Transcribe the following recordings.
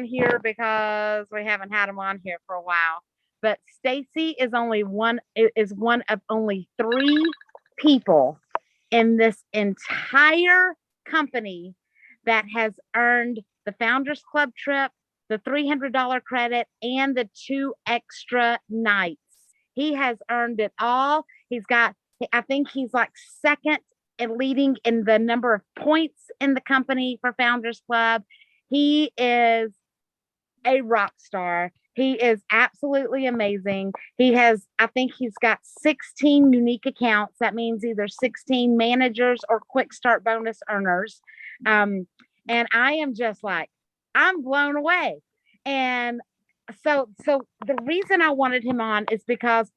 here because we haven't had him on here for a while. But Stacy is one of only three people in this entire company that has earned the Founders Club trip, the $300 credit, and the 2 extra nights. He has earned it all. I think he's like second and leading in the number of points in the company for Founders Club. He is a rock star. He is absolutely amazing. I think he's got 16 unique accounts. That means either 16 managers or quick start bonus earners. And I am just like, I'm blown away. And so the reason I wanted him on is because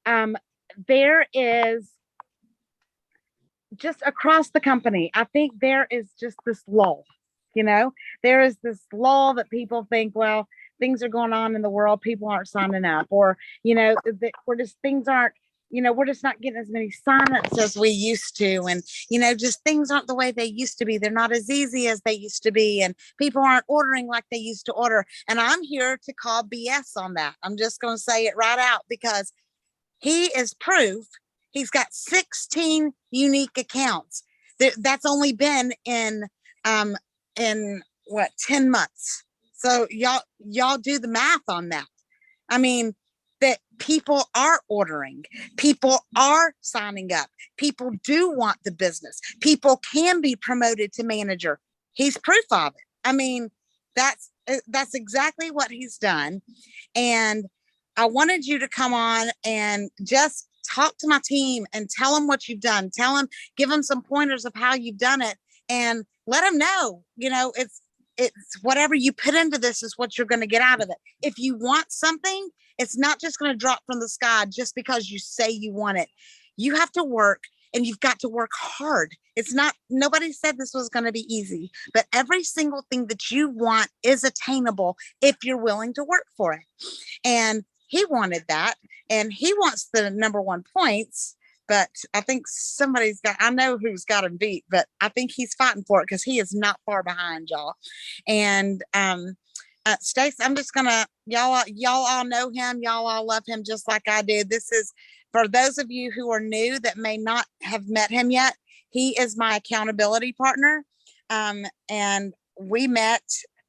there is just across the company, I think there is just this lull. There is this lull that people think, well, things are going on in the world, people aren't signing up, or we're just not getting as many signups as we used to, and just things aren't the way they used to be. They're not as easy as they used to be, and people aren't ordering like they used to order. And I'm here to call BS on that. I'm just going to say it right out, because he is proof. He's got 16 unique accounts. That's only been in what, 10 months. So y'all do the math on that. I mean, that people are ordering, people are signing up, people do want the business, people can be promoted to manager. He's proof of it. I mean, that's exactly what he's done. And I wanted you to come on and just talk to my team and tell them what you've done. Give them some pointers of how you've done it, and let them know, it's whatever you put into this is what you're going to get out of it. If you want something, it's not just going to drop from the sky just because you say you want it. You have to work, and you've got to work hard. Nobody said this was going to be easy, but every single thing that you want is attainable if you're willing to work for it. And he wanted that, and he wants the number one points. But I think I know who's got him beat, but I think he's fighting for it because he is not far behind y'all. And Stace, I'm just gonna, y'all all know him. Y'all all love him just like I do. This is, for those of you who are new that may not have met him yet, he is my accountability partner. And we met,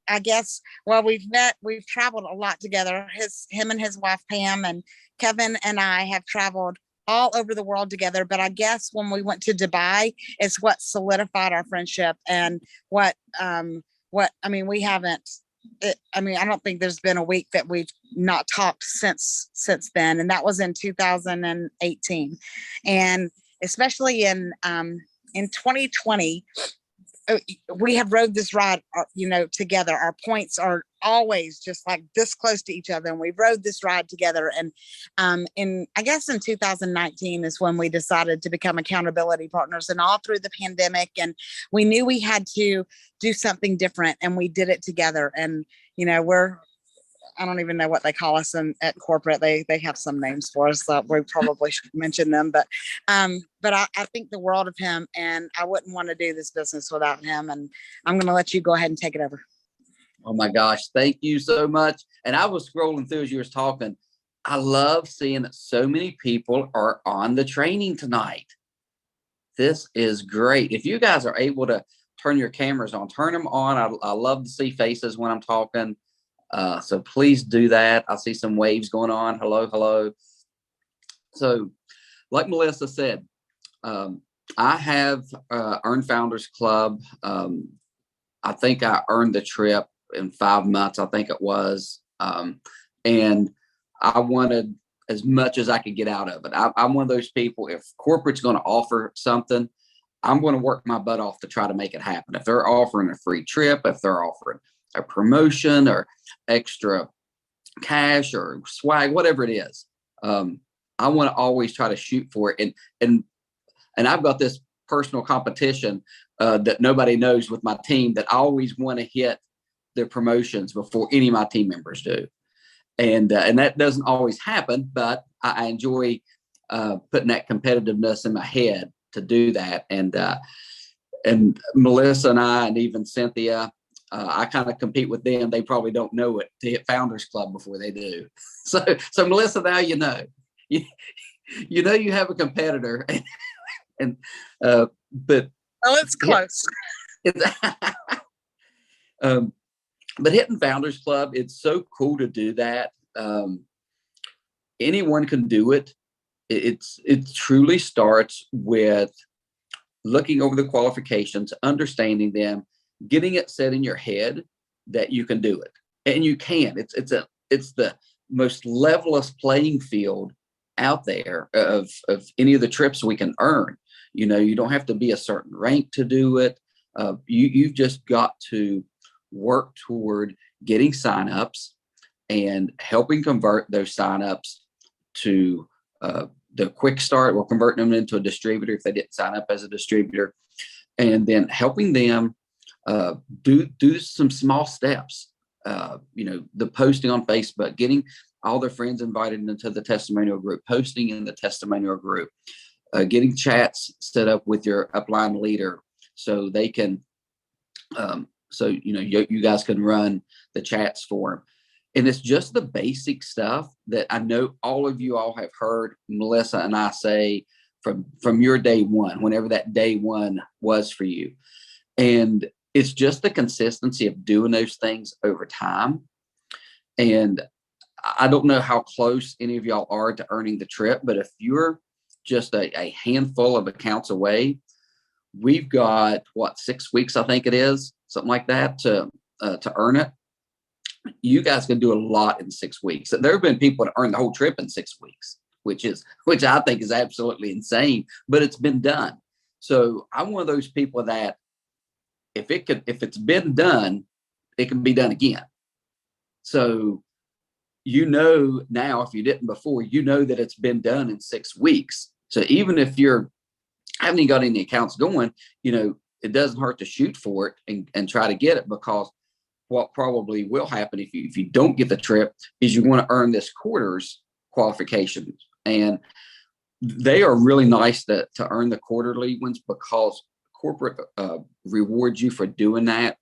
I guess, well, we've traveled a lot together. Him and his wife, Pam, and Kevin and I have traveled all over the world together. But I guess when we went to Dubai, it's what solidified our friendship, and I don't think there's been a week that we've not talked since then. And that was in 2018. And especially in 2020, we have rode this ride, together. Our points are always just like this close to each other, and we rode this ride together. And I guess in 2019 is when we decided to become accountability partners, and all through the pandemic. And we knew we had to do something different, and we did it together. And I don't even know what they call us at corporate. They have some names for us that we probably should mention them. But I think the world of him, and I wouldn't want to do this business without him. And I'm going to let you go ahead and take it over. Oh my gosh. Thank you so much. And I was scrolling through as you were talking. I love seeing that so many people are on the training tonight. This is great. If you guys are able to turn your cameras on, turn them on. I love to see faces when I'm talking. So please do that. I see some waves going on. Hello, hello. So like Melissa said, I have earned Founders Club. I think I earned the trip in 5 months, I think it was. And I wanted as much as I could get out of it. I'm one of those people, if corporate's going to offer something, I'm going to work my butt off to try to make it happen. If they're offering a free trip, if they're offering a promotion or extra cash or swag, whatever it is, I want to always try to shoot for it. And I've got this personal competition that nobody knows with my team, that I always want to hit their promotions before any of my team members do. And that doesn't always happen, but I enjoy putting that competitiveness in my head to do that. And Melissa and I, and even Cynthia, I kind of compete with them. They probably don't know it to hit Founders Club before they do. So Melissa, now you know. You know you have a competitor, and but Oh, it's close. But hitting Founders Club, it's so cool to do that. Anyone can do it. It truly starts with looking over the qualifications, understanding them, getting it set in your head that you can do it, and you can. It's the most levelest playing field out there of any of the trips we can earn. You know, you don't have to be a certain rank to do it. You've just got to work toward getting signups and helping convert those signups to the quick start, or converting them into a distributor if they didn't sign up as a distributor, and then helping them do some small steps. You know, the posting on Facebook, getting all their friends invited into the testimonial group, posting in the testimonial group, getting chats set up with your upline leader so they can, so, you know, you guys can run the chats for them. And it's just the basic stuff that I know all of you all have heard Melissa and I say from your day one, whenever that day one was for you. And it's just the consistency of doing those things over time. And I don't know how close any of y'all are to earning the trip, but if you're just a handful of accounts away, we've got 6 weeks, I think it is, something like that, to earn it. You guys can do a lot in 6 weeks. There have been people that earn the whole trip in 6 weeks, which I think is absolutely insane, but it's been done. So I'm one of those people that if it's been done, it can be done again. So, you know, now, if you didn't before, you know that it's been done in 6 weeks. So even if you're haven't even got any accounts going, you know, it doesn't hurt to shoot for it and try to get it, because what probably will happen if you don't get the trip is you want to earn this quarter's qualifications. And they are really nice to earn the quarterly ones, because corporate rewards you for doing that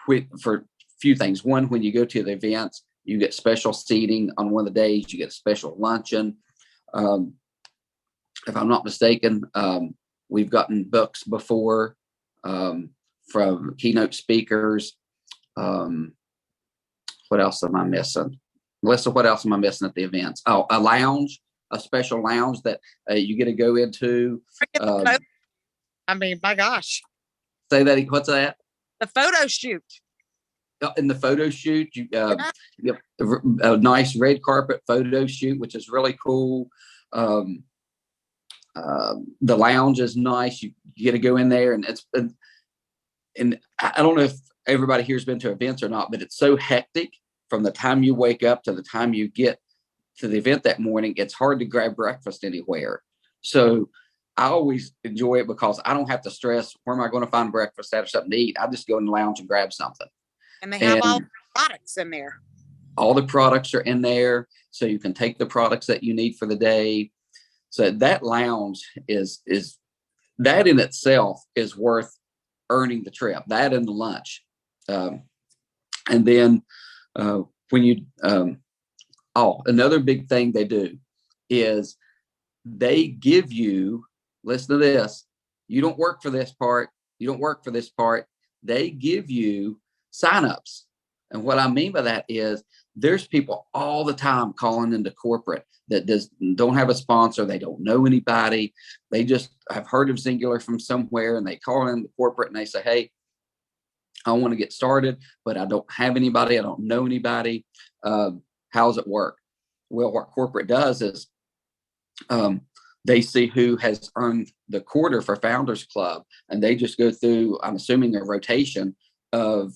for a few things. One, when you go to the events, you get special seating on one of the days, you get a special luncheon. If I'm not mistaken, we've gotten books before from keynote speakers. What else am I missing? Melissa, what else am I missing at the events? Oh, a special lounge that you get to go into. I mean, my gosh. Say that. What's that? The photo shoot. In the photo shoot, you get a nice red carpet photo shoot, which is really cool. The lounge is nice. You get to go in there, and I don't know if everybody here's been to events or not, but it's so hectic from the time you wake up to the time you get to the event that morning. It's hard to grab breakfast anywhere. So I always enjoy it because I don't have to stress, where am I going to find breakfast, have something to eat? I just go in the lounge and grab something. And they have all the products in there. All the products are in there, so you can take the products that you need for the day. So that lounge is that in itself is worth earning the trip. That and the lunch. And then when you another big thing they do is they give you, listen to this, you don't work for this part, they give you signups. And what I mean by that is there's people all the time calling into corporate that don't have a sponsor, they don't know anybody, they just have heard of Singular from somewhere, and they call in the corporate and they say, hey, I want to get started, but I don't have anybody, I don't know anybody. How's it work? Well, what corporate does is they see who has earned the quarter for Founders Club, and they just go through, I'm assuming, a rotation of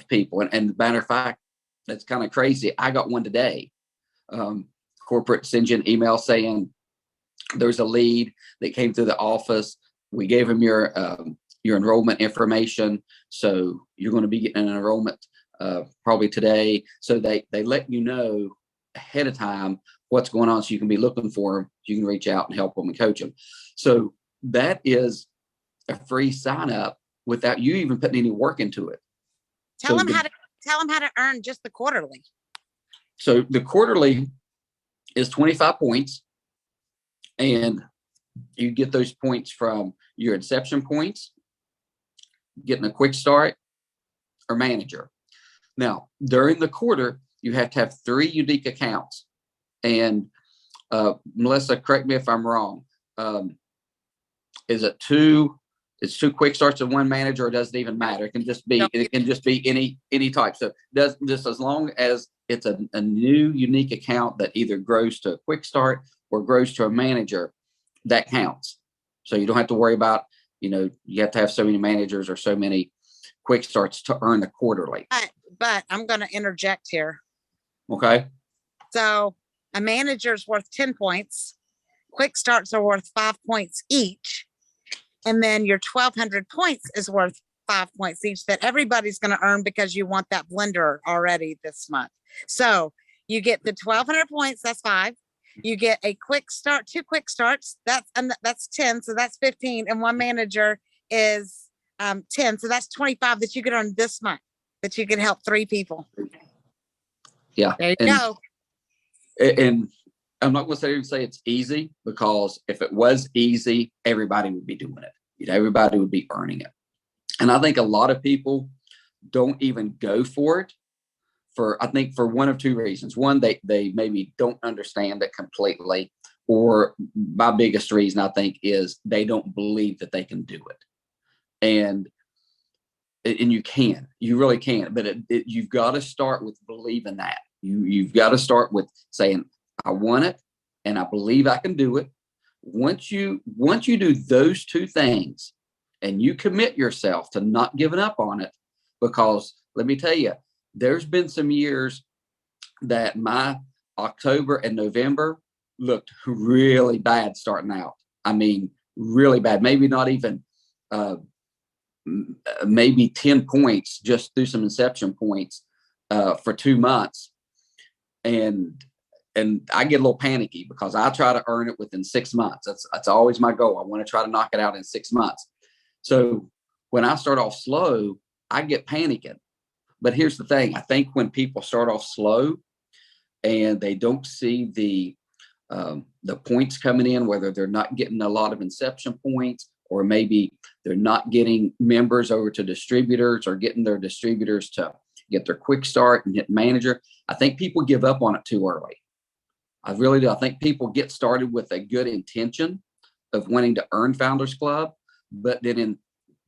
people. And matter of fact, that's kind of crazy. I got one today. Corporate sends you an email saying there's a lead that came through the office. We gave him your enrollment information, so you're going to be getting an enrollment probably today. So they let you know ahead of time what's going on, so you can be looking for them. You can reach out and help them and coach them. So that is a free sign up without you even putting any work into it. Tell them how to earn just the quarterly. So the quarterly is 25 points, and you get those points from your inception points, getting a quick start, or manager. Now, during the quarter, you have to have 3 unique accounts. And Melissa, correct me if I'm wrong. Is it 2? It's 2 quick starts and 1 manager, or does it even matter? It can just be any type. So does this, as long as it's a new unique account that either grows to a quick start or grows to a manager, that counts. So you don't have to worry about, you have to have so many managers or so many quick starts to earn the quarterly. But I'm going to interject here. Okay. So a manager's worth 10 points. Quick starts are worth 5 points each. And then your 1,200 points is worth 5 points each that everybody's going to earn because you want that blender already this month. So you get the 1,200 points, that's 5. You get a quick start, 2 quick starts, that's 10, so that's 15. And 1 manager is 10, so that's 25 that you could earn this month, that you could help 3 people. Yeah. There you go. And I'm not going to say it's easy, because if it was easy, everybody would be doing it. Everybody would be earning it. And I think a lot of people don't even go for it for one of 2 reasons. One, they maybe don't understand it completely, or my biggest reason, I think, is they don't believe that they can do it. And you really can, but you've got to start with believing that. You've got to start with saying, I want it and I believe I can do it. Once you do those 2 things and you commit yourself to not giving up on it, because let me tell you, there's been some years that my October and November looked really bad starting out. I mean, really bad. Maybe not even, maybe 10 points just through some inception points for 2 months. And I get a little panicky because I try to earn it within 6 months. That's always my goal. I want to try to knock it out in 6 months. So when I start off slow, I get panicking. But here's the thing. I think when people start off slow and they don't see the points coming in, whether they're not getting a lot of inception points, or maybe they're not getting members over to distributors, or getting their distributors to get their quick start and hit manager, I think people give up on it too early. I really do. I think people get started with a good intention of wanting to earn Founders Club, but then in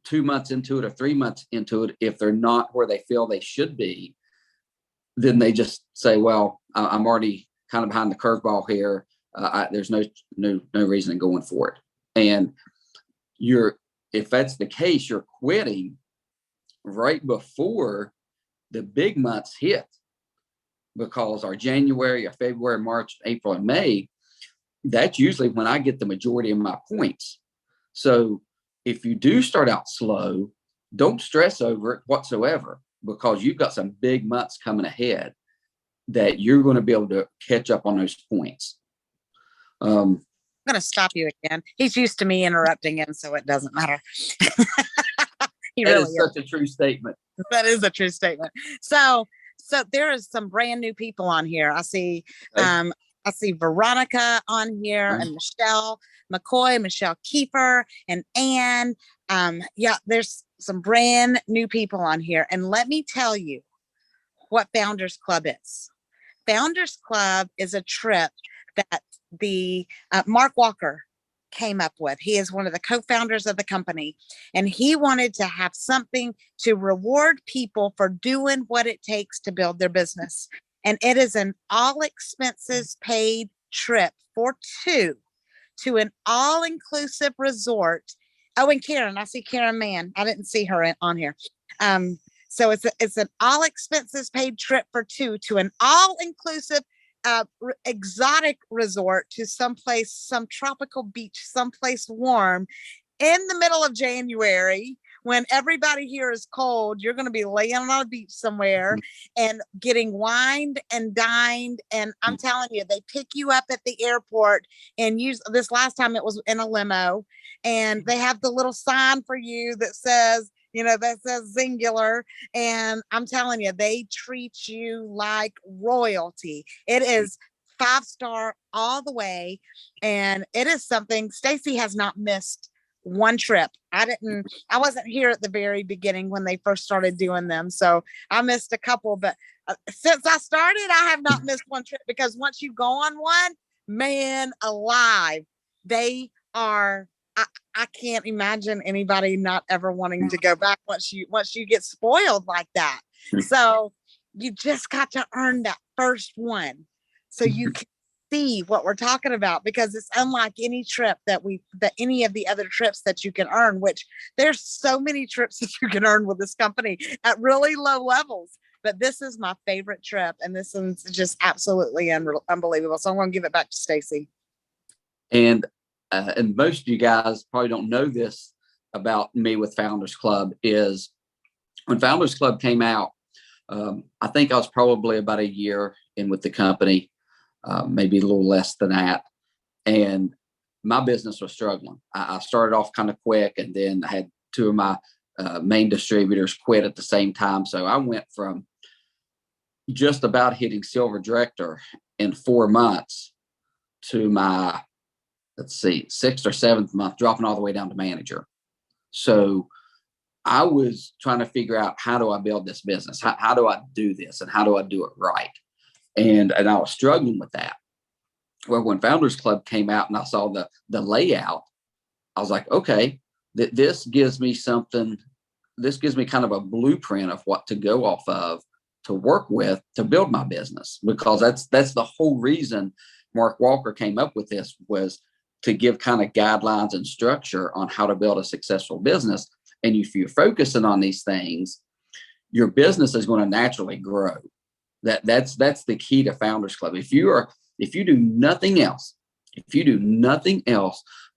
2 months into it or 3 months into it, if they're not where they feel they should be, then they just say, well, I'm already kind of behind the curveball here. There's no reason in going for it. And if that's the case, you're quitting right before the big months hit, because our January, or February, March, April, and May, that's usually when I get the majority of my points. So if you do start out slow, don't stress over it whatsoever, because you've got some big months coming ahead that you're going to be able to catch up on those points. I'm going to stop you again. He's used to me interrupting him, so it doesn't matter. That is such a true statement. That is a true statement. So there is some brand new people on here. I see, I see Veronica on here, and Michelle McCoy, Michelle Kiefer, and Ann. There's some brand new people on here. And let me tell you what Founders Club is. Founders Club is a trip that the Mark Walker came up with. He is one of the co-founders of the company, and he wanted to have something to reward people for doing what it takes to build their business. And it is an all expenses paid trip for 2 to an all-inclusive resort. Oh, and Karen, I see Karen Mann. I didn't see her on here. So it's an all expenses paid trip for 2 to an all-inclusive exotic resort to some tropical beach, someplace warm in the middle of January, when everybody here is cold. You're going to be laying on a beach somewhere and getting wined and dined. And I'm telling you, they pick you up at the airport, and this last time it was in a limo, and they have the little sign for you that says, that says singular. And I'm telling you, they treat you like royalty. It is 5-star all the way. And it is something Stacy has not missed one trip. I wasn't here at the very beginning when they first started doing them. So I missed a couple, but since I started, I have not missed one trip, because once you go on one, man alive, they are, I can't imagine anybody not ever wanting to go back once you get spoiled like that. So you just got to earn that first one so you can see what we're talking about, because it's unlike any trip that any of the other trips that you can earn, which there's so many trips that you can earn with this company at really low levels. But this is my favorite trip, and this one's just absolutely unbelievable. So I'm going to give it back to Stacy. And most of you guys probably don't know this about me with Founders Club, is when Founders Club came out, I think I was probably about a year in with the company, maybe a little less than that. And my business was struggling. I started off kind of quick, and then I had two of my main distributors quit at the same time. So I went from just about hitting silver director in 4 months to my, let's see, 6th or 7th month, dropping all the way down to manager. So I was trying to figure out, how do I build this business? How do I do this? And how do I do it right? And I was struggling with that. Well, when Founders Club came out and I saw the layout, I was like, okay, this gives me something. This gives me kind of a blueprint of what to go off of, to work with, to build my business, because that's the whole reason Mark Walker came up with this, was to give kind of guidelines and structure on how to build a successful business. And if you're focusing on these things, your business is going to naturally grow. That's the key to Founders Club. If you do nothing else,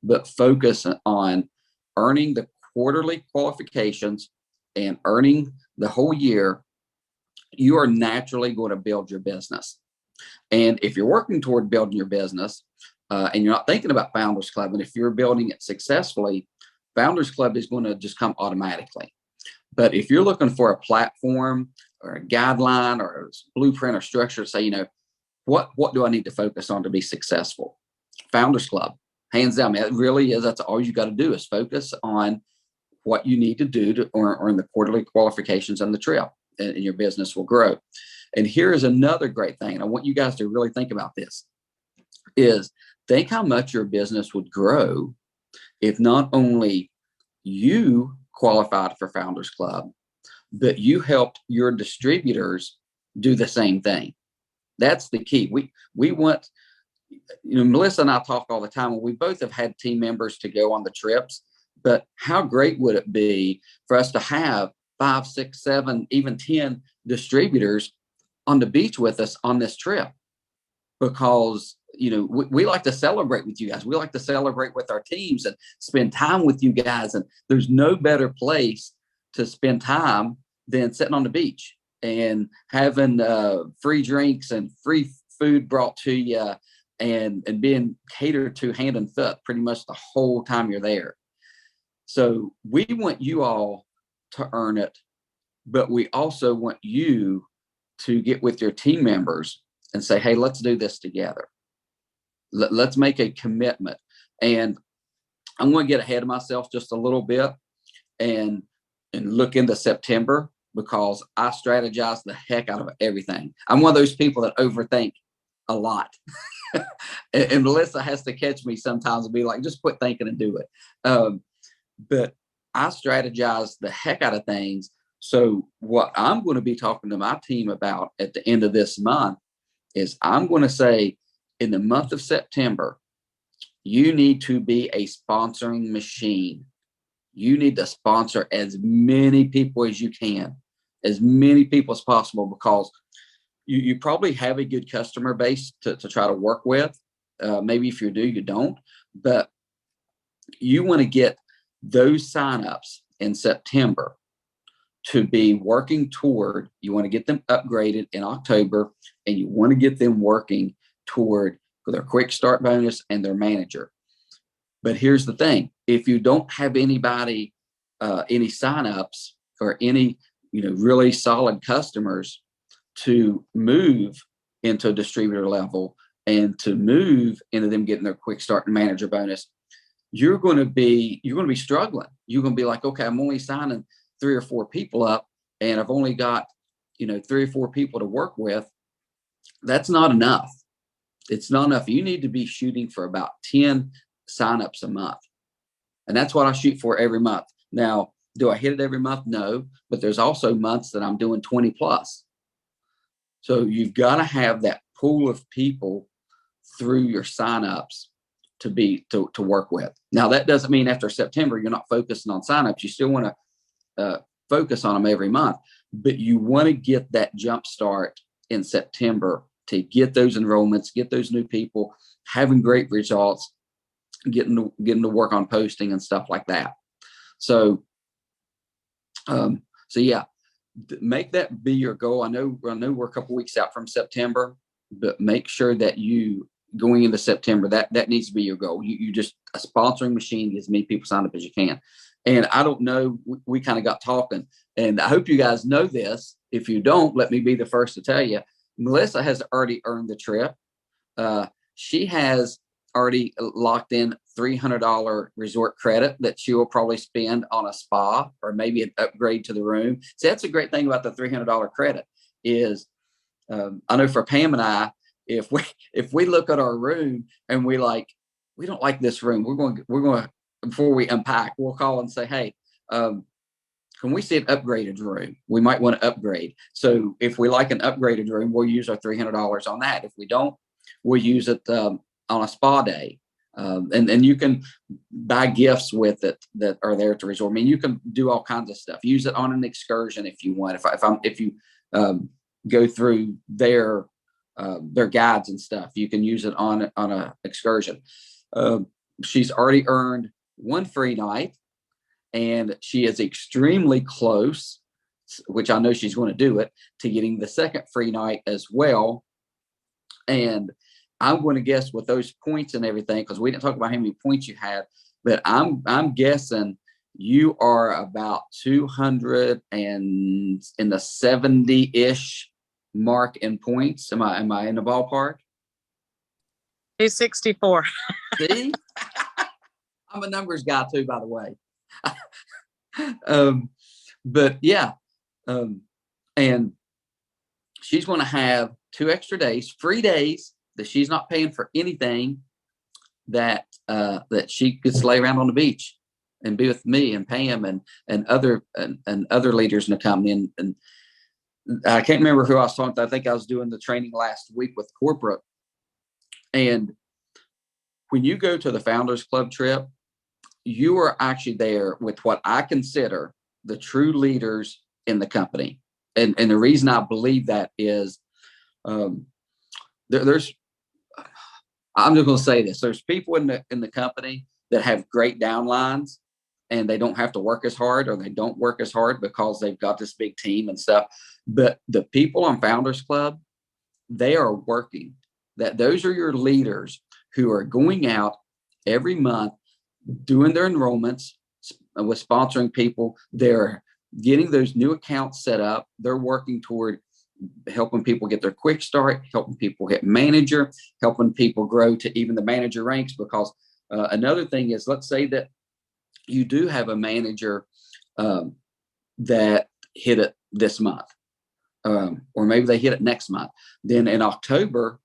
but focus on earning the quarterly qualifications and earning the whole year, you are naturally going to build your business. And if you're working toward building your business, and you're not thinking about Founders Club, and if you're building it successfully, Founders Club is going to just come automatically. But if you're looking for a platform or a guideline or a blueprint or structure, say, what do I need to focus on to be successful? Founders Club, hands down, man, it really is. That's all you got to do, is focus on what you need to do to earn the quarterly qualifications on the trail, and your business will grow. And here is another great thing, and I want you guys to really think about this, is think how much your business would grow if not only you qualified for Founders Club, but you helped your distributors do the same thing. That's the key. We want, Melissa and I talk all the time, and we both have had team members to go on the trips, but how great would it be for us to have 5, 6, 7, even 10 distributors on the beach with us on this trip? Because we like to celebrate with you guys. We like to celebrate with our teams and spend time with you guys. And there's no better place to spend time than sitting on the beach and having free drinks and free food brought to you, and being catered to hand and foot pretty much the whole time you're there. So we want you all to earn it, but we also want you to get with your team members and say, hey, let's do this together. Let's make a commitment. And I'm going to get ahead of myself just a little bit and look into September, because I strategize the heck out of everything. I'm one of those people that overthink a lot. and Melissa has to catch me sometimes and be like, just quit thinking and do it. But I strategize the heck out of things. So what I'm going to be talking to my team about at the end of this month is, I'm going to say, in the month of September, you need to be a sponsoring machine. You need to sponsor as many people as you can, as many people as possible, because you probably have a good customer base to try to work with. Maybe if you do, you don't. But you want to get those signups in September to be working toward, you want to get them upgraded in October, and you want to get them working toward their quick start bonus and their manager. But here's the thing. If you don't have anybody any signups or any, really solid customers to move into a distributor level and to move into them getting their quick start and manager bonus, you're going to be struggling. You're going to be like, okay, I'm only signing 3 or 4 people up, and I've only got, 3 or 4 people to work with. That's not enough. It's not enough. You need to be shooting for about 10 signups a month. And that's what I shoot for every month. Now, do I hit it every month? No, but there's also months that I'm doing 20 plus. So you've got to have that pool of people through your signups to work with. Now, that doesn't mean after September, you're not focusing on signups. You still want to focus on them every month, but you want to get that jump start in September to get those enrollments, get those new people having great results, getting to work on posting and stuff like that. So yeah, make that be your goal. I know we're a couple weeks out from September, but make sure that you going into September, that needs to be your goal. You just a sponsoring machine, get as many people signed up as you can. And I don't know, we kind of got talking, and I hope you guys know this. If you don't, let me be the first to tell you. Melissa has already earned the trip. She has already locked in $300 resort credit that she will probably spend on a spa or maybe an upgrade to the room. So that's a great thing about the $300 credit is, I know for Pam and I, if we look at our room and we don't like this room, we're going before we unpack, we'll call and say, hey, can we see an upgraded room? We might want to upgrade. So if we like an upgraded room, we'll use our $300 on that. If we don't, we'll use it on a spa day. And you can buy gifts with it that are there at the resort. I mean, you can do all kinds of stuff. Use it on an excursion if you want. If you go through their guides and stuff, you can use it on a excursion. She's already earned 1 free night, and she is extremely close, which I know she's going to do it, to getting the 2nd free night as well. And I'm going to guess with those points and everything, because we didn't talk about how many points you had, but I'm guessing you are about 200 and in the 70-ish mark in points. Am I in the ballpark? 264. See, I'm a numbers guy too, by the way. But yeah, and she's going to have 2 extra days, free days that she's not paying for anything, that she could lay around on the beach and be with me and Pam and other leaders in the company. And I can't remember who I was talking to. I think I was doing the training last week with corporate. And when you go to the Founders Club trip, you are actually there with what I consider the true leaders in the company. And the reason I believe that is there's, I'm just going to say this, there's people in the company that have great downlines and they don't have to work as hard, or they don't work as hard because they've got this big team and stuff. But the people on Founders Club, they are working. Those are your leaders who are going out every month, doing their enrollments with sponsoring people. They're getting those new accounts set up. They're working toward helping people get their quick start, helping people get manager, helping people grow to even the manager ranks. Because another thing is, let's say that you do have a manager that hit it this month, or maybe they hit it next month. Then in October,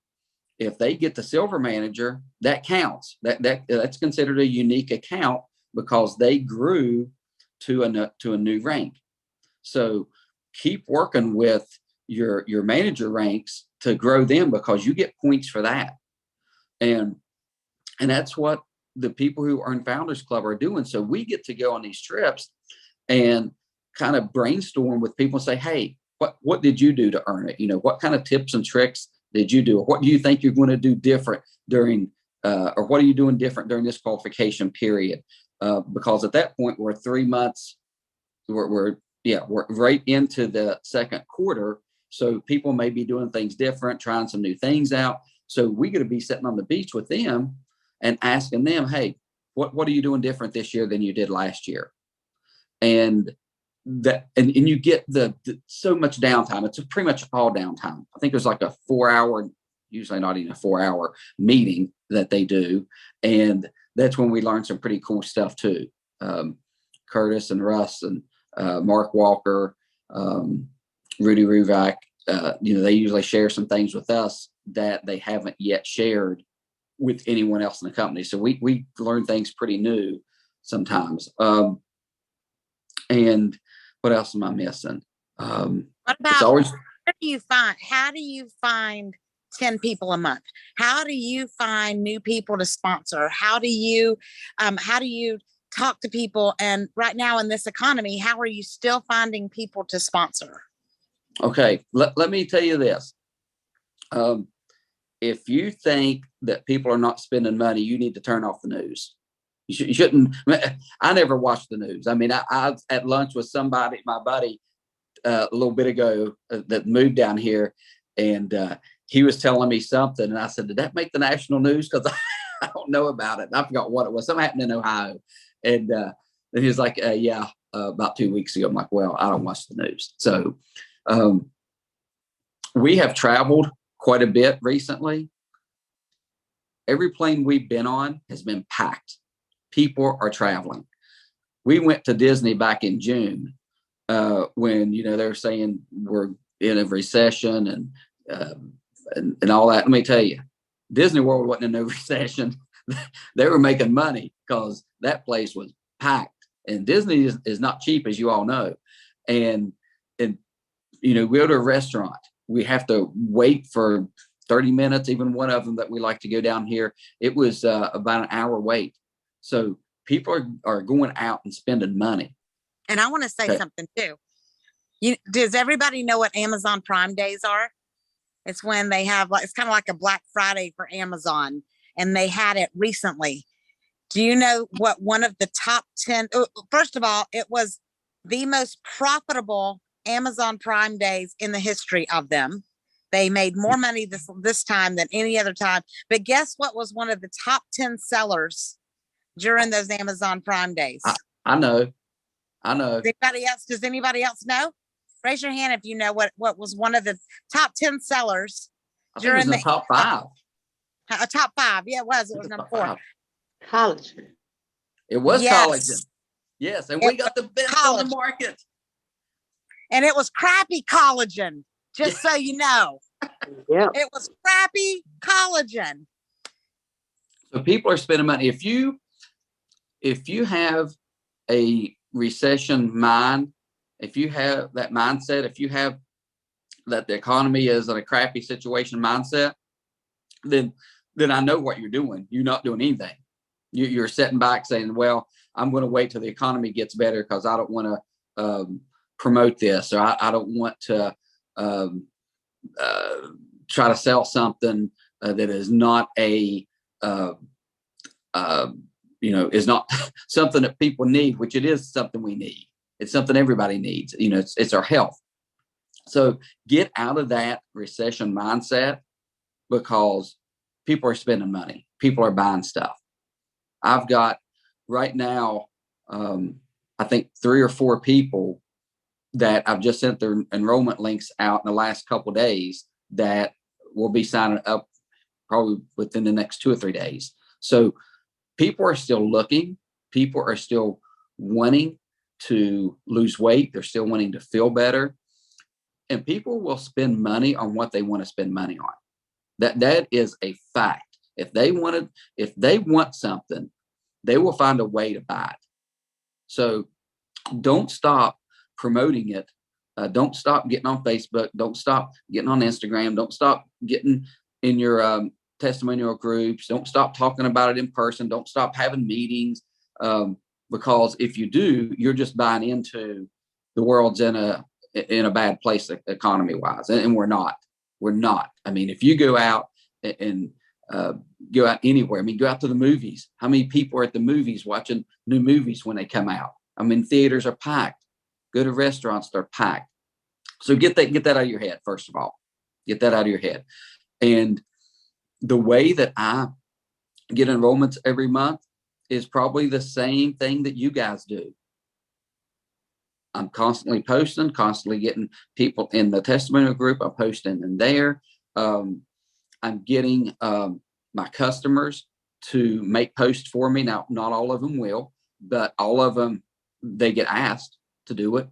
if they get the silver manager, that counts. That's considered a unique account because they grew to a new rank. So keep working with your manager ranks to grow them, because you get points for that. And that's what the people who are in Founders Club are doing. So we get to go on these trips and kind of brainstorm with people and say, hey, what did you do to earn it? What kind of tips and tricks did you do? Or what do you think you're going to do different during, or what are you doing different during this qualification period? Because at that point, we're 3 months, we're right into the 2nd quarter. So people may be doing things different, trying some new things out. So we got to be sitting on the beach with them and asking them, hey, what are you doing different this year than you did last year? and and you get the so much downtime. It's pretty much all downtime. I think there's like a 4 hour, usually not even a 4 hour meeting that they do. And that's when we learn some pretty cool stuff too. Curtis and Russ and Mark Walker, Rudy Ruvak, they usually share some things with us that they haven't yet shared with anyone else in the company. So we learn things pretty new sometimes. And what else am I missing? What about, how do you find 10 people a month? How do you find new people to sponsor? How do you talk to people? And right now in this economy, how are you still finding people to sponsor? Okay, let me tell you this. If you think that people are not spending money, you need to turn off the news. You shouldn't. I never watch the news. I mean, I was at lunch with somebody, my buddy, a little bit ago that moved down here, and he was telling me something, and I said, "Did that make the national news?" Because I don't know about it. I forgot what it was. Something happened in Ohio, and he was like, "Yeah, about 2 weeks ago." I'm like, "Well, I don't watch the news." So we have traveled quite a bit recently. Every plane we've been on has been packed. People are traveling. We went to Disney back in June when they're saying we're in a recession and all that. Let me tell you, Disney World wasn't in no recession. They were making money because that place was packed. And Disney is not cheap, as you all know. And we go to a restaurant, we have to wait for 30 minutes, even one of them that we like to go down here. It was about an hour wait. So people are going out and spending money. And I want to say something too. Does everybody know what Amazon Prime Days are? It's when they have, it's kind of like a Black Friday for Amazon, and they had it recently. Do you know what one of the top 10, first of all, it was the most profitable Amazon Prime Days in the history of them. They made more money this time than any other time. But guess what was one of the top 10 sellers during those Amazon Prime Days? I know. Does anybody else know? Raise your hand if you know what was one of the top 10 sellers during the top 5. Top 5. Yeah, it was number 4. Collagen. It was collagen. Yes, and we got the best on the market. And it was crappy collagen, just so you know. Yeah. It was crappy collagen. So people are spending money. If you have a recession mind, if you have that mindset, if you have that the economy is in a crappy situation mindset, then I know what you're doing. You're not doing anything. You're sitting back saying, well, I'm going to wait till the economy gets better because I don't want to promote this, or I don't want to try to sell something that is not is not something that people need, which it is something we need. It's something everybody needs. It's our health. So get out of that recession mindset, because people are spending money. People are buying stuff. I've got right now, I think 3 or 4 people that I've just sent their enrollment links out in the last couple of days that will be signing up probably within the next 2 or 3 days. So people are still looking. People are still wanting to lose weight. They're still wanting to feel better. And people will spend money on what they want to spend money on. That is a fact. If they want something, they will find a way to buy it. So don't stop promoting it. Don't stop getting on Facebook. Don't stop getting on Instagram. Don't stop getting in your testimonial groups. Don't stop talking about it in person. Don't stop having meetings. Because if you do, you're just buying into the world's in a bad place economy wise. And we're not. I mean, if you go out and go out anywhere, go out to the movies. How many people are at the movies watching new movies when they come out? Theaters are packed. Go to restaurants, they're packed. So get that out of your head, first of all. Get that out of your head. And the way that I get enrollments every month is probably the same thing that you guys do. I'm constantly posting, constantly getting people in the testimonial group. I'm posting in there. I'm getting my customers to make posts for me. Now, not all of them will, but all of them, they get asked to do it.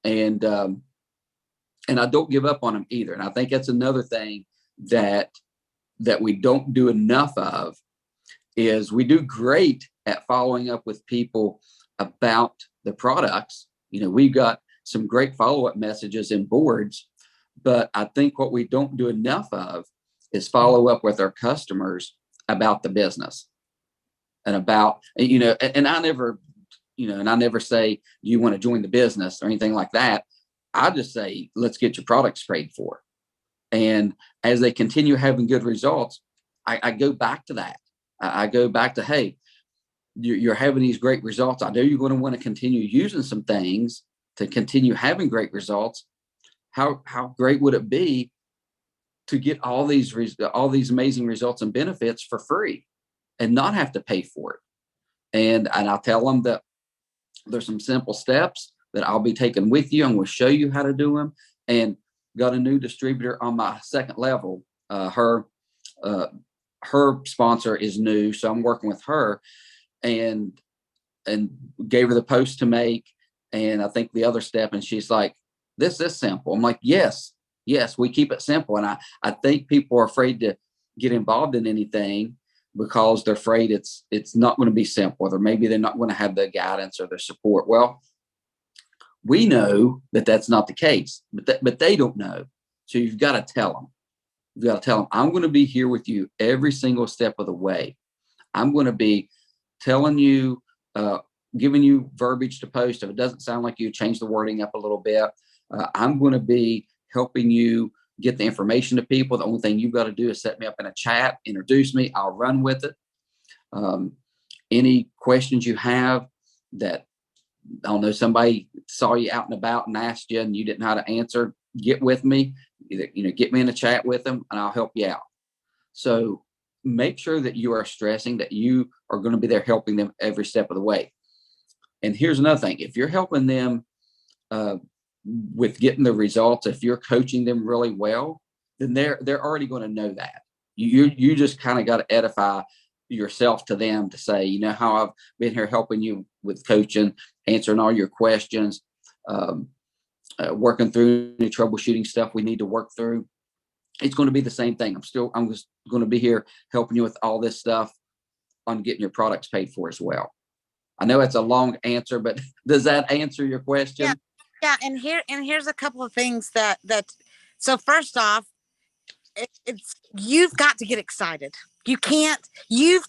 And I don't give up on them either. And I think that's another thing that we don't do enough of, is we do great at following up with people about the products. We've got some great follow-up messages and boards, but I think what we don't do enough of is follow up with our customers about the business and about, and I never, and I never say, do you want to join the business or anything like that. I just say, let's get your products paid for. And as they continue having good results, I go back to that. I go back to, hey, you're having these great results. I know you're going to want to continue using some things to continue having great results. How great would it be to get all these amazing results and benefits for free and not have to pay for it? And I'll tell them that there's some simple steps that I'll be taking with you. I'm going to show you how to do them. And got a new distributor on my second level. Her sponsor is new, so I'm working with her, and gave her the post to make. And I think the other step, and she's like, this is simple. I'm like, yes, we keep it simple. And I think people are afraid to get involved in anything because they're afraid it's not going to be simple, or maybe they're not going to have the guidance or the support. Well, we know that that's not the case, but they don't know. So you've got to tell them. You've got to tell them, I'm going to be here with you every single step of the way. I'm going to be telling you, giving you verbiage to post. If it doesn't sound like you, change the wording up a little bit. I'm going to be helping you get the information to people. The only thing you've got to do is set me up in a chat, introduce me. I'll run with it. Any questions you have that, I don't know, somebody saw you out and about and asked you and you didn't know how to answer, get with me. Get me in a chat with them and I'll help you out. So make sure that you are stressing that you are going to be there helping them every step of the way. And here's another thing. If you're helping them with getting the results, if you're coaching them really well, then they're already going to know that. You just kind of got to edify yourself to them to say, how I've been here helping you with coaching, answering all your questions, working through any troubleshooting stuff we need to work through. It's going to be the same thing. I'm just going to be here helping you with all this stuff on getting your products paid for as well. I know it's a long answer, but does that answer your question? Yeah. And here's a couple of things that so first off, it's you've got to get excited. You've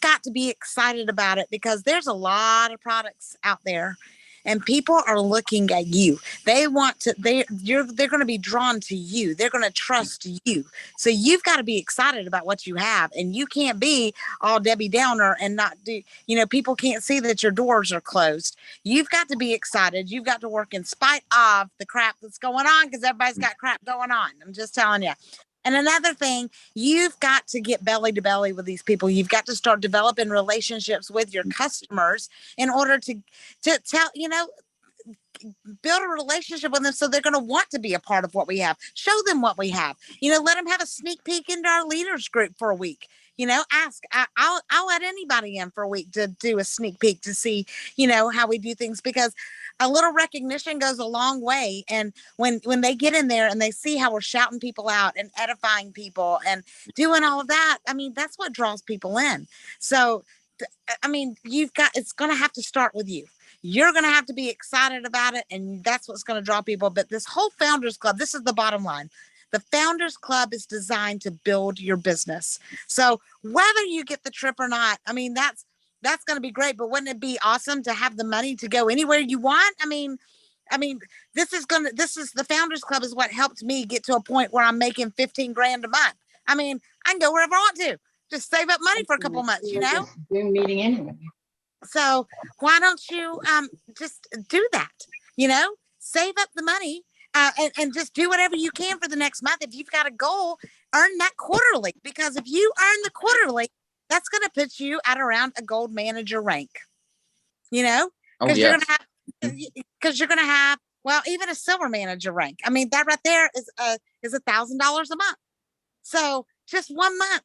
got to be excited about it, because there's a lot of products out there and people are looking at you. They're going to be drawn to you. They're going to trust you. So you've got to be excited about what you have, and you can't be all Debbie Downer and not do, people can't see that your doors are closed. You've got to be excited. You've got to work in spite of the crap that's going on, because everybody's got crap going on. I'm just telling you. And another thing, you've got to get belly to belly with these people. You've got to start developing relationships with your customers in order to tell, build a relationship with them, so they're going to want to be a part of what we have. Show them what we have. Let them have a sneak peek into our leaders group for a week. I'll let anybody in for a week to do a sneak peek to see, how we do things, because a little recognition goes a long way. And when they get in there and they see how we're shouting people out and edifying people and doing all of that, that's what draws people in. So, it's going to have to start with you. You're going to have to be excited about it, and that's what's going to draw people. But this whole Founders Club, this is the bottom line. The Founders Club is designed to build your business. So whether you get the trip or not, that's going to be great. But wouldn't it be awesome to have the money to go anywhere you want? The Founders Club is what helped me get to a point where I'm making 15 grand a month. I can go wherever I want to. Just save up money for a couple months, Zoom meeting anyway. So why don't you just do that? Save up the money and just do whatever you can for the next month. If you've got a goal, earn that quarterly, because if you earn the quarterly, that's going to put you at around a gold manager rank. Because you're going to have Well, even a silver manager rank. I mean, that right there is $1,000 a month. So just 1 month,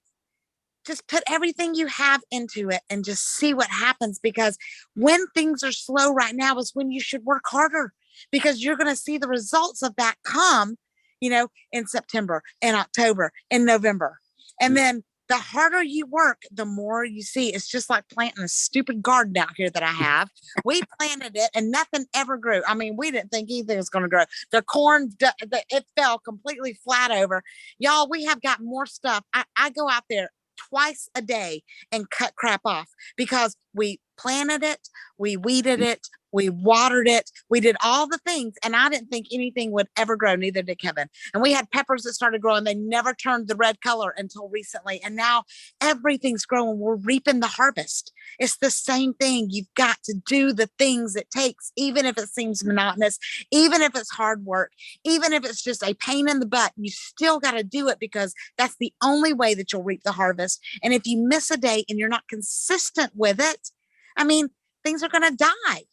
just put everything you have into it and just see what happens. Because when things are slow right now is when you should work harder, because you're going to see the results of that come, in September, in October, in November. And then the harder you work, the more you see. It's just like planting a stupid garden out here that I have. We planted it and nothing ever grew. I mean, we didn't think anything was going to grow. The corn, it fell completely flat over. Y'all, we have got more stuff. I go out there twice a day and cut crap off, because we planted it, we weeded it, we watered it, we did all the things, and I didn't think anything would ever grow. Neither did Kevin. And we had peppers that started growing. They never turned the red color until recently, and now everything's growing. We're reaping the harvest. It's the same thing. You've got to do the things it takes, even if it seems monotonous, even if it's hard work, even if it's just a pain in the butt. You still got to do it, because that's the only way that you'll reap the harvest. And if you miss a day and you're not consistent with it, I mean, things are going to die.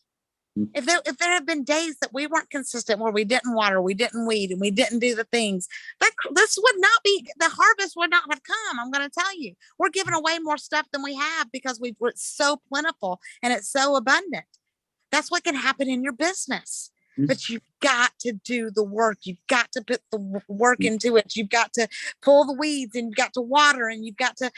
If there have been days that we weren't consistent, where we didn't water, we didn't weed, and we didn't do the things, this would not be, the harvest would not have come. I'm going to tell you, we're giving away more stuff than we have, because we're so plentiful and it's so abundant. That's what can happen in your business. But you've got to do the work. You've got to put the work into it. You've got to pull the weeds, and you've got to water, and you've got to,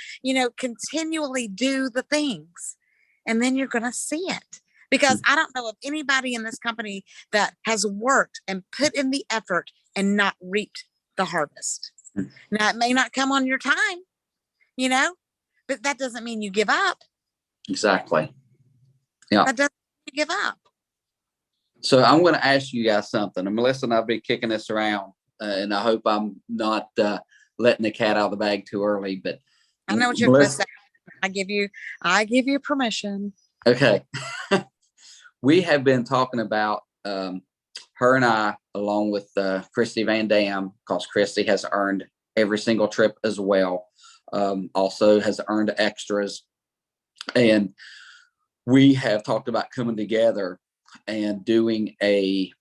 continually do the things. And then you're going to see it. Because I don't know of anybody in this company that has worked and put in the effort and not reaped the harvest. Now, it may not come on your time, but that doesn't mean you give up. Exactly. Yeah. That doesn't mean you give up. So I'm going to ask you guys something. And Melissa and I've been kicking this around, and I hope I'm not letting the cat out of the bag too early. But I know what you're going to say. I give you permission. Okay. We have been talking about her and I, along with Christy Van Dam, because Christy has earned every single trip as well. Also has earned extras. And we have talked about coming together and doing a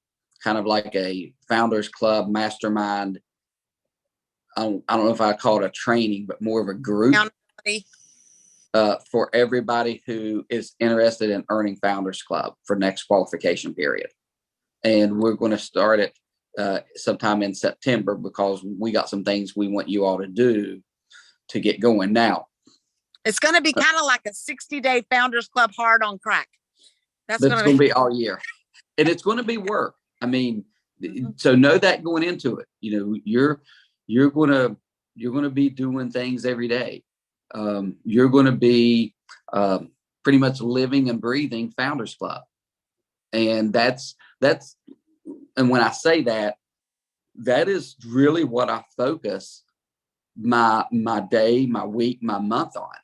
kind of like a Founders Club mastermind. I don't know if I call it a training, but more of a group. For everybody who is interested in earning Founders Club for next qualification period. And we're going to start it sometime in September, because we got some things we want you all to do to get going. Now, it's going to be kind of like a 60-day Founders Club hard on crack. That's going to be all year. And it's going to be work. I mean, so know that going into it, you're going to be doing things every day. You're going to be pretty much living and breathing Founders Club. And that's, and when I say that, that is really what I focus my day, my week, my month on.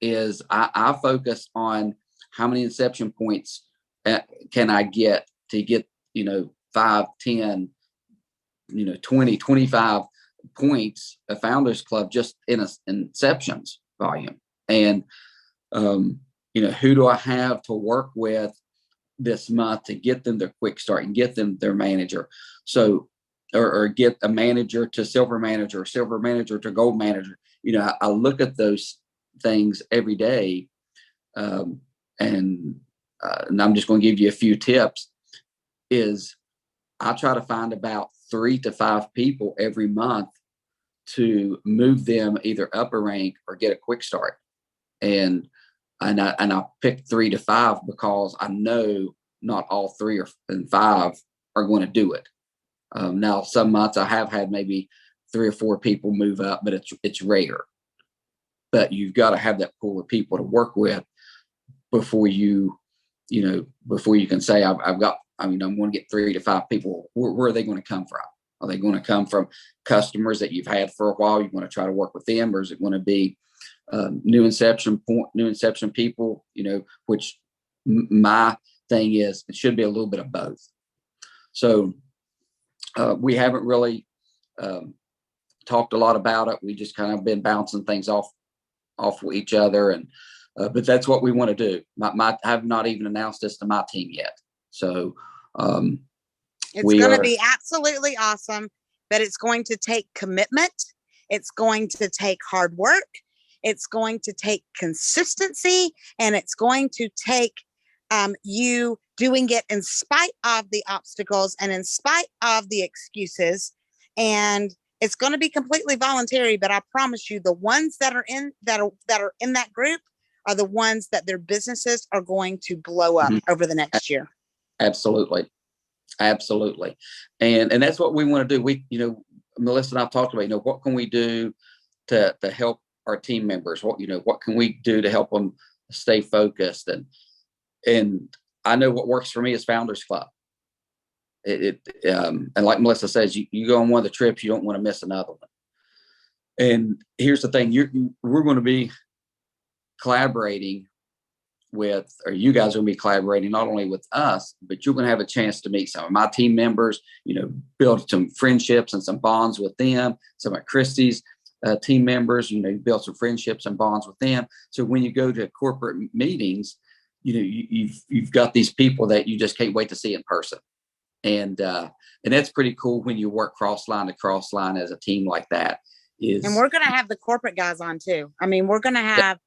Is I focus on how many inception points can I get to get, 5, 10, 20, 25 points of Founders Club just in inceptions volume. And who do I have to work with this month to get them their quick start and get them their manager? So or get a manager to silver manager to gold manager. I look at those things every day. And I'm just going to give you a few tips. Is I try to find about 3 to 5 people every month to move them either up a rank or get a quick start. And I pick 3 to 5 because I know not all 3 or 5 are going to do it. Now, some months I have had maybe 3 or 4 people move up, but it's rare. But you've got to have that pool of people to work with before you can say I'm going to get 3 to 5 people. Where are they going to come from? Are they going to come from customers that you've had for a while? You want to try to work with them, or is it going to be new inception people? Which my thing is, it should be a little bit of both. So we haven't really talked a lot about it. We just kind of been bouncing things off with each other, and but that's what we want to do. I have not even announced this to my team yet. So It's going to be absolutely awesome, but it's going to take commitment. It's going to take hard work. It's going to take consistency, and it's going to take you doing it in spite of the obstacles and in spite of the excuses. And it's going to be completely voluntary, but I promise you, the ones that are in that group are the ones that their businesses are going to blow up over the next year. Absolutely. Absolutely. And that's what we want to do. We, Melissa and I've talked about, what can we do to help our team members? What can we do to help them stay focused? And I know what works for me is Founders Club. And like Melissa says, you go on one of the trips, you don't want to miss another one. And here's the thing, we're going to be collaborating with, or you guys are going to be collaborating not only with us, but you're going to have a chance to meet some of my team members, build some friendships and some bonds with them. Some of Christy's team members, build some friendships and bonds with them. So when you go to corporate meetings, you've got these people that you just can't wait to see in person. And that's pretty cool when you work cross line to cross line as a team like that. And we're going to have the corporate guys on too. I mean, we're going to have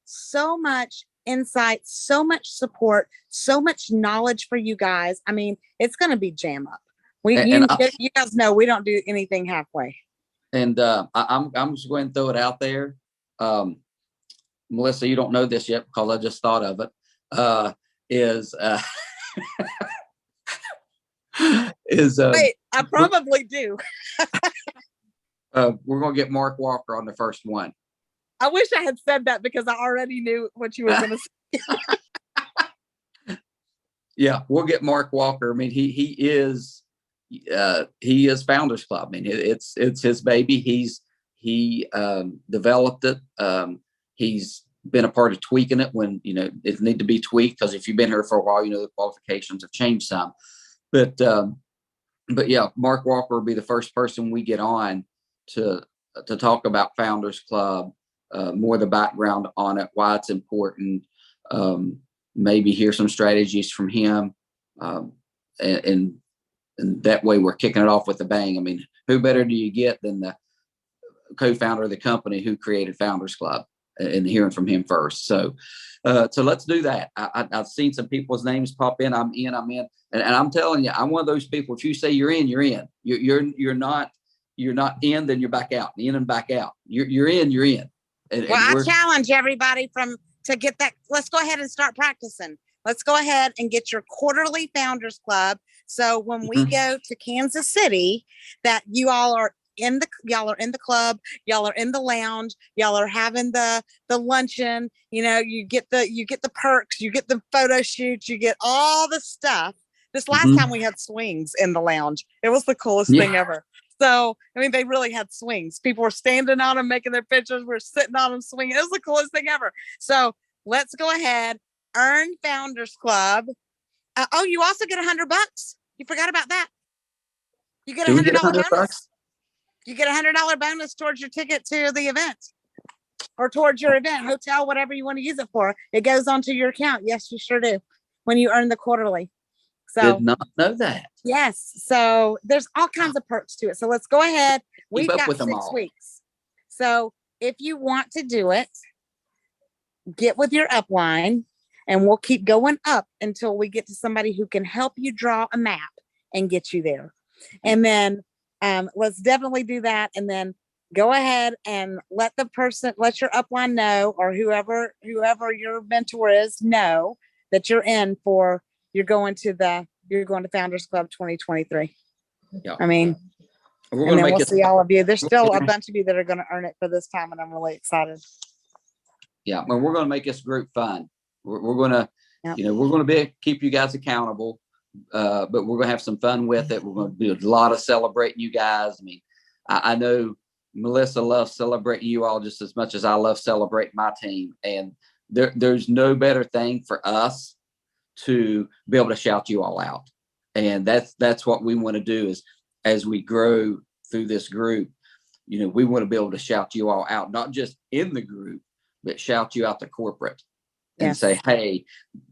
so much insight, so much support, so much knowledge for you guys. I mean, it's going to be jam up. You guys know we don't do anything halfway. And I'm just going to throw it out there. Melissa, you don't know this yet because I just thought of it. Wait, I probably do. We're going to get Mark Walker on the first one. I wish I had said that because I already knew what you were going to say. Yeah, we'll get Mark Walker. I mean, he is Founders Club. I mean, it's his baby. He developed it. He's been a part of tweaking it when it need to be tweaked, because if you've been here for a while, the qualifications have changed some. But yeah, Mark Walker will be the first person we get on to talk about Founders Club, more the background on it, why it's important, maybe hear some strategies from him, and that way we're kicking it off with a bang. I mean, who better do you get than the co-founder of the company who created Founders Club, and hearing from him first. So let's do that. I've seen some people's names pop in. I'm in, and I'm telling you, I'm one of those people. If you say you're in, you're in. You're not in, then you're back out. In and back out. You're in. You're in. And I challenge everybody to get that. Let's go ahead and start practicing. Let's go ahead and get your quarterly Founders Club. So when we go to Kansas City, that you all are in the club, y'all are in the lounge, y'all are having the luncheon, you get the perks, you get the photo shoots, you get all the stuff. This last time we had swings in the lounge. It was the coolest thing ever. So, I mean, they really had swings. People were standing on them, making their pictures. We're sitting on them, swinging. It was the coolest thing ever. So let's go ahead, earn Founders Club. You also get $100. You forgot about that. You get $100 bonus. You get $100 bonus towards your ticket to the event, or towards your event, hotel, whatever you want to use it for. It goes onto your account. Yes, you sure do, when you earn the quarterly. So, did not know that. Yes. So there's all kinds of perks to it. So let's go ahead. We've got 6 weeks. So if you want to do it, get with your upline, and we'll keep going up until we get to somebody who can help you draw a map and get you there. And then let's definitely do that. And then go ahead and let your upline know, or whoever your mentor is, know that you're going to Founders Club 2023. Yeah. I mean, and then we'll see all of you. There's still a bunch of you that are going to earn it for this time, and I'm really excited. Yeah, and we're going to make this group fun. We're going to, we're going to keep you guys accountable, but we're going to have some fun with it. We're going to do a lot of celebrating you guys. I mean, I know Melissa loves celebrating you all just as much as I love celebrating my team, and there's no better thing for us to be able to shout you all out. And that's what we want to do, is as we grow through this group, we want to be able to shout you all out, not just in the group, but shout you out to corporate and say, hey,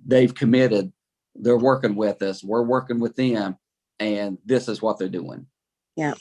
they've committed they're working with us. We're working with them, and this is what they're doing. Yeah.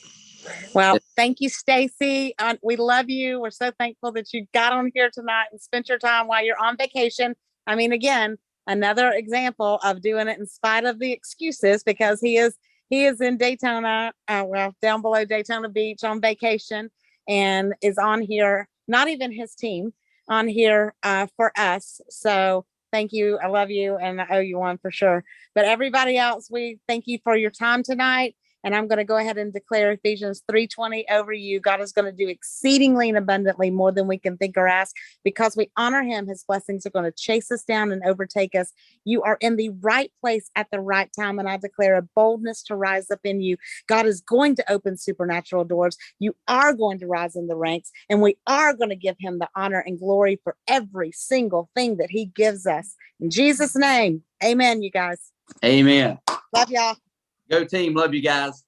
Well, thank you, Stacy. We love you. We're so thankful that you got on here tonight and spent your time while you're on vacation. I mean, again, another example of doing it in spite of the excuses, because he is in Daytona, well, down below Daytona Beach on vacation, and is on here, not even his team on here for us. So thank you. I love you, and I owe you one for sure. But everybody else, we thank you for your time tonight. And I'm going to go ahead and declare Ephesians 3:20 over you. God is going to do exceedingly and abundantly more than we can think or ask. Because we honor him, his blessings are going to chase us down and overtake us. You are in the right place at the right time. And I declare a boldness to rise up in you. God is going to open supernatural doors. You are going to rise in the ranks. And we are going to give him the honor and glory for every single thing that he gives us. In Jesus' name, amen, you guys. Amen. Love y'all. Go team. Love you guys.